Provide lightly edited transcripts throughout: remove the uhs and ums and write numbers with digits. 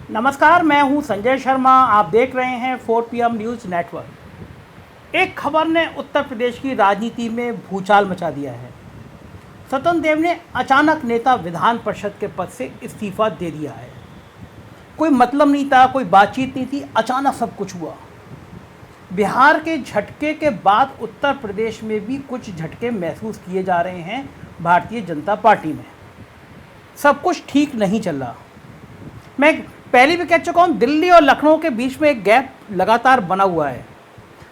नमस्कार, मैं हूं संजय शर्मा। आप देख रहे हैं 4 PM न्यूज़ नेटवर्क। एक खबर ने उत्तर प्रदेश की राजनीति में भूचाल मचा दिया है। स्वतंत्र देव ने अचानक नेता विधान परिषद के पद से इस्तीफा दे दिया है। कोई मतलब नहीं था, कोई बातचीत नहीं थी, अचानक सब कुछ हुआ। बिहार के झटके के बाद उत्तर प्रदेश में भी कुछ झटके महसूस किए जा रहे हैं भारतीय जनता पार्टी में। सब कुछ ठीक नहीं चल रहा। मैं पहले भी कह चुका हूँ, दिल्ली और लखनऊ के बीच में एक गैप लगातार बना हुआ है।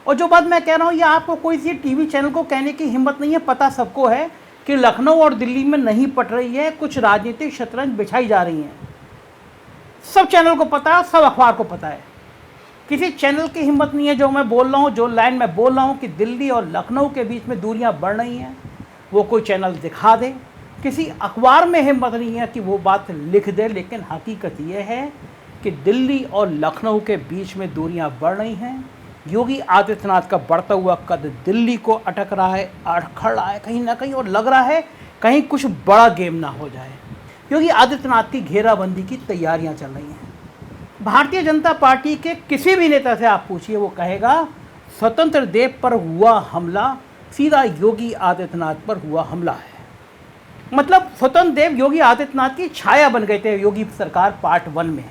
और जो बात मैं कह रहा हूँ, ये आपको कोई सी टीवी चैनल को कहने की हिम्मत नहीं है। पता सबको है कि लखनऊ और दिल्ली में नहीं पट रही है, कुछ राजनीतिक शतरंज बिछाई जा रही हैं। सब चैनल को पता है, सब अखबार को पता है। किसी चैनल की हिम्मत नहीं है जो मैं बोल रहा हूँ, जो लाइन मैं बोल रहा हूँ कि दिल्ली और लखनऊ के बीच में दूरियाँ बढ़ रही हैं, वो कोई चैनल दिखा दे। किसी अखबार में हिम्मत नहीं है कि वो बात लिख दे। लेकिन हकीकत ये है कि दिल्ली और लखनऊ के बीच में दूरियां बढ़ रही हैं। योगी आदित्यनाथ का बढ़ता हुआ कद दिल्ली को अटक रहा है, अड़खड़ रहा है कहीं ना कहीं, और लग रहा है कहीं कुछ बड़ा गेम ना हो जाए। योगी आदित्यनाथ की घेराबंदी की तैयारियां चल रही हैं। भारतीय जनता पार्टी के किसी भी नेता से आप पूछिए, वो कहेगा स्वतंत्र देव पर हुआ हमला सीधा योगी आदित्यनाथ पर हुआ हमला है। मतलब स्वतंत्र देव योगी आदित्यनाथ की छाया बन गए थे योगी सरकार पार्ट 1 में।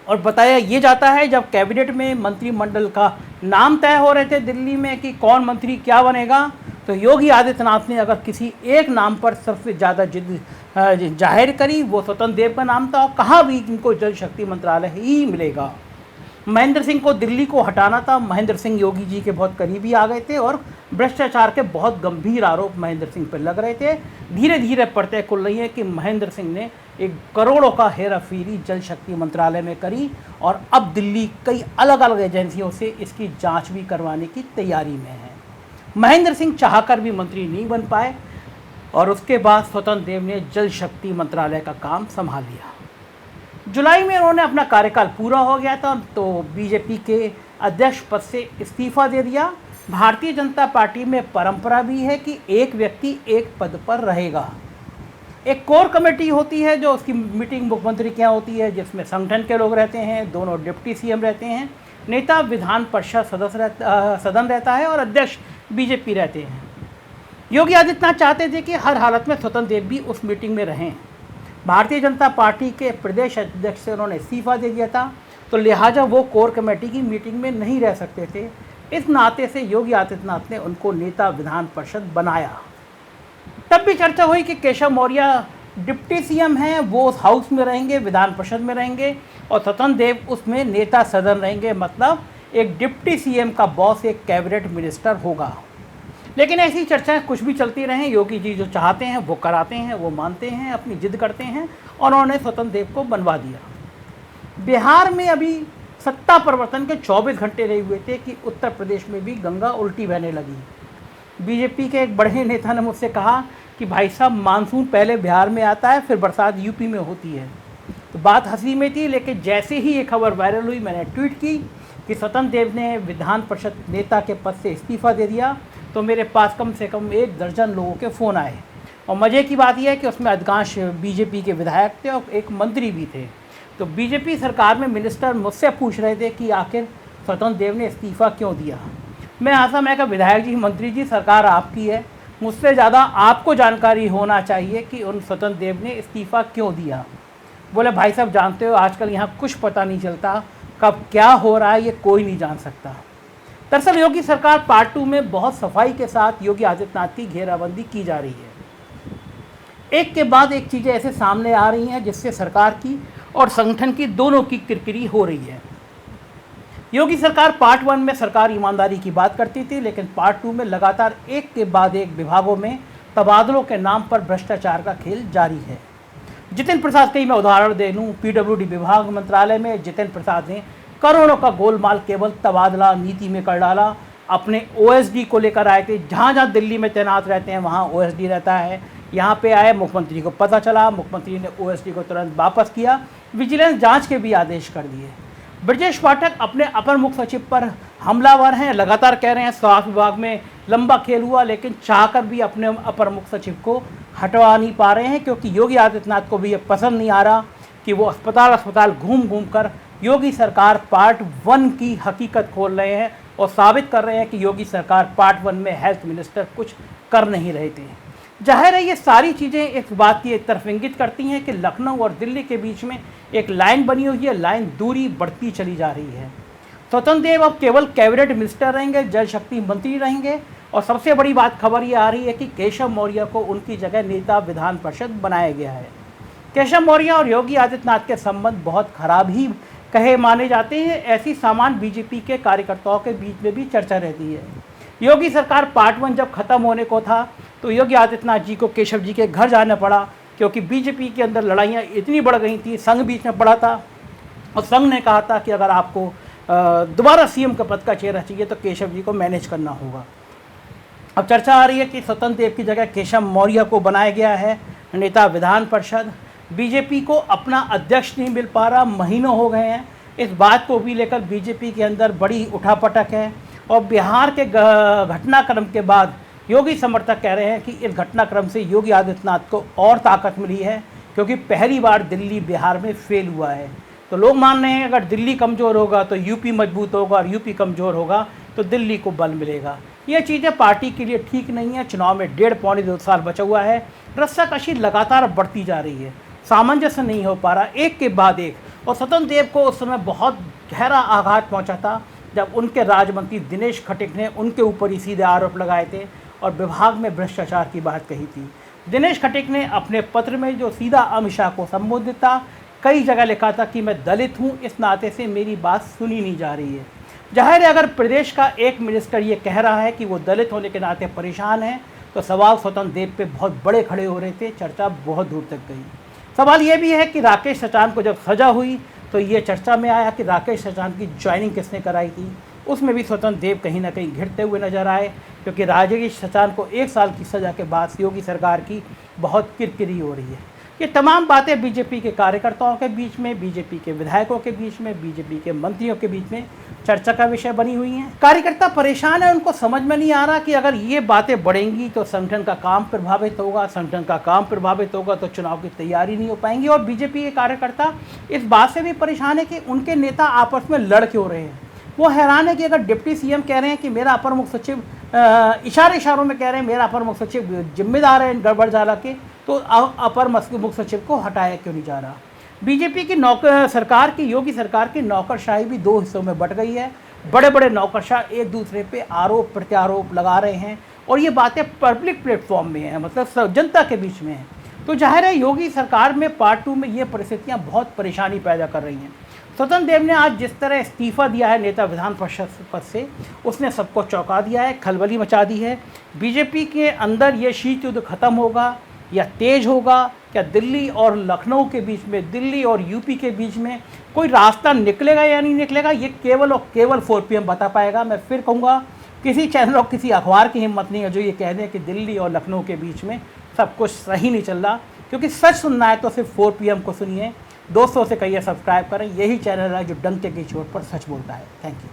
और बताया ये जाता है, जब कैबिनेट में मंत्रिमंडल का नाम तय हो रहे थे दिल्ली में कि कौन मंत्री क्या बनेगा, तो योगी आदित्यनाथ ने अगर किसी एक नाम पर सबसे ज़्यादा जिद जाहिर करी, वो स्वतंत्र देव का नाम था। और कहा भी इनको जल शक्ति मंत्रालय ही मिलेगा। महेंद्र सिंह को दिल्ली को हटाना था। महेंद्र सिंह योगी जी के बहुत करीबी आ गए थे और भ्रष्टाचार के बहुत गंभीर आरोप महेंद्र सिंह पर लग रहे थे। धीरे धीरे पड़ते खुल रही है कि महेंद्र सिंह ने एक करोड़ों का हेरा फेरी जल शक्ति मंत्रालय में करी, और अब दिल्ली कई अलग अलग एजेंसियों से इसकी जांच भी करवाने की तैयारी में है। महेंद्र सिंह चाहकर भी मंत्री नहीं बन पाए, और उसके बाद स्वतंत्र देव ने जल शक्ति मंत्रालय का काम संभाल लिया। जुलाई में उन्होंने अपना कार्यकाल पूरा हो गया था, तो बीजेपी के अध्यक्ष पद से इस्तीफा दे दिया। भारतीय जनता पार्टी में परंपरा भी है कि एक व्यक्ति एक पद पर रहेगा। एक कोर कमेटी होती है जो उसकी मीटिंग मुख्यमंत्री के यहाँ होती है, जिसमें संगठन के लोग रहते हैं, दोनों डिप्टी सीएम रहते हैं, नेता विधान परिषद सदन रहता है, और अध्यक्ष बीजेपी रहते हैं। योगी आदित्यनाथ चाहते थे कि हर हालत में स्वतंत्र देव भी उस मीटिंग में रहें। भारतीय जनता पार्टी के प्रदेश अध्यक्ष से उन्होंने इस्तीफा दे दिया था, तो लिहाजा वो कोर कमेटी की मीटिंग में नहीं रह सकते थे। इस नाते से योगी आदित्यनाथ ने उनको नेता विधान परिषद बनाया। तब भी चर्चा हुई कि केशव मौर्य डिप्टी सीएम हैं, वो उस हाउस में रहेंगे, विधान परिषद में रहेंगे, और स्वतंत्र देव उसमें नेता सदन रहेंगे। मतलब एक डिप्टी सीएम का बॉस एक कैबिनेट मिनिस्टर होगा। लेकिन ऐसी चर्चाएं कुछ भी चलती रहें, योगी जी जो चाहते हैं वो कराते हैं, वो मानते हैं, अपनी जिद करते हैं, और उन्होंने स्वतंत्र देव को बनवा दिया। बिहार में अभी सत्ता परिवर्तन के 24 घंटे रहे हुए थे कि उत्तर प्रदेश में भी गंगा उल्टी बहने लगी। बीजेपी के एक बड़े नेता ने मुझसे कहा कि भाई साहब, मानसून पहले बिहार में आता है, फिर बरसात यूपी में होती है। तो बात हंसी में थी, लेकिन जैसे ही ये खबर वायरल हुई, मैंने ट्वीट की कि स्वतंत्र देव ने विधान परिषद नेता के पद से इस्तीफा दे दिया, तो मेरे पास कम से कम 1 दर्जन लोगों के फ़ोन आए। और मज़े की बात यह है कि उसमें अधिकांश बीजेपी के विधायक थे और एक मंत्री भी थे। तो बीजेपी सरकार में मिनिस्टर मुझसे पूछ रहे थे कि आखिर स्वतंत्र देव ने इस्तीफा क्यों दिया। मैं कहा विधायक जी, मंत्री जी, सरकार आपकी है, मुझसे ज़्यादा आपको जानकारी होना चाहिए कि उन स्वतंत्र देव ने इस्तीफ़ा क्यों दिया। बोले भाई साहब, जानते हो आजकल यहाँ कुछ पता नहीं चलता, कब क्या हो रहा है ये कोई नहीं जान सकता। दरअसल योगी सरकार पार्ट 2 में बहुत सफाई के साथ योगी आदित्यनाथ की घेराबंदी की जा रही है। एक के बाद एक चीज़ें ऐसे सामने आ रही हैं जिससे सरकार की और संगठन की दोनों की किरकिरी हो रही है। योगी सरकार पार्ट 1 में सरकार ईमानदारी की बात करती थी, लेकिन पार्ट 2 में लगातार एक के बाद एक विभागों में तबादलों के नाम पर भ्रष्टाचार का खेल जारी है। जितेंद्र प्रसाद का ही मैं उदाहरण दे लूँ, पीडब्ल्यूडी विभाग मंत्रालय में जितेंद्र प्रसाद ने करोड़ों का गोलमाल केवल तबादला नीति में कर डाला। अपने ओएसडी को लेकर आए थे, जहाँ जहाँ दिल्ली में तैनात रहते हैं वहाँ ओएसडी रहता है। यहाँ पे आए, मुख्यमंत्री को पता चला, मुख्यमंत्री ने ओएसडी को तुरंत वापस किया, विजिलेंस जांच के भी आदेश कर दिए। ब्रजेश पाठक अपने अपर मुख्य सचिव पर हमलावर हैं, लगातार कह रहे हैं स्वास्थ्य विभाग में लंबा खेल हुआ, लेकिन चाहकर भी अपने अपर मुख्य सचिव को हटवा नहीं पा रहे हैं, क्योंकि योगी आदित्यनाथ को भी ये पसंद नहीं आ रहा कि वो अस्पताल घूम घूम कर योगी सरकार पार्ट 1 की हकीकत खोल रहे हैं और साबित कर रहे हैं कि योगी सरकार पार्ट 1 में हेल्थ मिनिस्टर कुछ कर नहीं रहे थे। जाहिर है ये सारी चीज़ें इस बात की एक तरफ इंगित करती हैं कि लखनऊ और दिल्ली के बीच में एक लाइन बनी हुई है, लाइन दूरी बढ़ती चली जा रही है। स्वतंत्र देव अब केवल कैबिनेट मिनिस्टर रहेंगे, जल शक्ति मंत्री रहेंगे और सबसे बड़ी बात खबर ये आ रही है कि केशव मौर्य को उनकी जगह नेता विधान परिषद बनाया गया है। केशव मौर्य और योगी आदित्यनाथ के संबंध बहुत खराब ही कहे माने जाते हैं। ऐसी सामान्य बीजेपी के कार्यकर्ताओं के बीच में भी चर्चा रहती है। योगी सरकार पार्ट 1 जब खत्म होने को था तो योगी आदित्यनाथ जी को केशव जी के घर जाना पड़ा, क्योंकि बीजेपी के अंदर लड़ाइयाँ इतनी बढ़ गई थी। संघ बीच में पड़ा था और संघ ने कहा था कि अगर आपको दोबारा सीएम का पद का चेहरा चाहिए तो केशव जी को मैनेज करना होगा। अब चर्चा आ रही है कि स्वतंत्र देव की जगह केशव मौर्य को बनाया गया है नेता विधान परिषद। बीजेपी को अपना अध्यक्ष नहीं मिल पा रहा, महीनों हो गए हैं। इस बात को भी लेकर बीजेपी के अंदर बड़ी उठापटक है और बिहार के घटनाक्रम के बाद योगी समर्थक कह रहे हैं कि इस घटनाक्रम से योगी आदित्यनाथ को और ताकत मिली है, क्योंकि पहली बार दिल्ली बिहार में फेल हुआ है। तो लोग मान रहे हैं अगर दिल्ली कमज़ोर होगा तो यूपी मजबूत होगा और यूपी कमज़ोर होगा तो दिल्ली को बल मिलेगा। ये चीज़ें पार्टी के लिए ठीक नहीं है। चुनाव में 1.5-2 साल बचा हुआ है, रस्साकशी लगातार बढ़ती जा रही है, सामंजस्य नहीं हो पा रहा, एक के बाद एक। और स्वतंत्र देव को उस समय बहुत गहरा आघात पहुंचा था जब उनके राज्य मंत्री दिनेश खटीक ने उनके ऊपर ही सीधे आरोप लगाए थे और विभाग में भ्रष्टाचार की बात कही थी। दिनेश खटीक ने अपने पत्र में जो सीधा अमित शाह को संबोधित था, कई जगह लिखा था कि मैं दलित हूँ, इस नाते से मेरी बात सुनी नहीं जा रही है। जाहिर है अगर प्रदेश का एक मिनिस्टर ये कह रहा है कि वो दलित होने के नाते परेशान है तो सवाल स्वतंत्र देव पे बहुत बड़े खड़े हो रहे थे। चर्चा बहुत दूर तक गई। सवाल ये भी है कि राकेश सचान को जब सजा हुई तो ये चर्चा में आया कि राकेश सचान की ज्वाइनिंग किसने कराई थी। उसमें भी स्वतंत्र देव कहीं ना कहीं घिरते हुए नजर आए, क्योंकि राकेश सचान को 1 साल की सज़ा के बाद योगी सरकार की बहुत किरकिरी हो रही है। ये तमाम बातें बीजेपी के कार्यकर्ताओं के बीच में, बीजेपी के विधायकों के बीच में, बीजेपी के मंत्रियों के बीच में चर्चा का विषय बनी हुई हैं। कार्यकर्ता परेशान है, उनको समझ में नहीं आ रहा कि अगर ये बातें बढ़ेंगी तो संगठन का काम प्रभावित होगा, संगठन का काम प्रभावित होगा तो चुनाव की तैयारी नहीं हो पाएंगी। और बीजेपी के कार्यकर्ता इस बात से भी परेशान है कि उनके नेता आपस में लड़ क्यों रहे हैं। वो हैरान है कि अगर डिप्टी सीएम कह रहे हैं कि मेरा अपर मुख्य सचिव इशारों में कह रहे हैं मेरा अपर मुख्य सचिव जिम्मेदार है गड़बड़ झाला के, तो अपर मुख्य सचिव को हटाया क्यों नहीं जा रहा। बीजेपी की सरकार की, योगी सरकार की नौकरशाही भी 2 हिस्सों में बट गई है। बड़े बड़े नौकरशाह एक दूसरे पे आरोप प्रत्यारोप लगा रहे हैं और ये बातें पब्लिक प्लेटफॉर्म में हैं, मतलब जनता के बीच में हैं। तो जाहिर है योगी सरकार में पार्ट 2 में ये परिस्थितियाँ बहुत परेशानी पैदा कर रही हैं। स्वतंत्र देव ने आज जिस तरह इस्तीफा दिया है नेता विधान परिषद पद से, उसने सबको चौंका दिया है, खलबली मचा दी है। बीजेपी के अंदर ये शीत युद्ध खत्म होगा या तेज होगा, क्या दिल्ली और लखनऊ के बीच में, दिल्ली और यूपी के बीच में कोई रास्ता निकलेगा या नहीं निकलेगा, ये केवल और केवल 4 PM बता पाएगा। मैं फिर कहूँगा, किसी चैनल और किसी अखबार की हिम्मत नहीं है जो ये कह दें कि दिल्ली और लखनऊ के बीच में सब कुछ सही नहीं चल रहा, क्योंकि सच सुनना है तो सिर्फ 4 PM को सुनिए। दोस्तों से कहिए सब्सक्राइब करें, यही चैनल है जो डंके की चोट पर सच बोलता है। Thank you.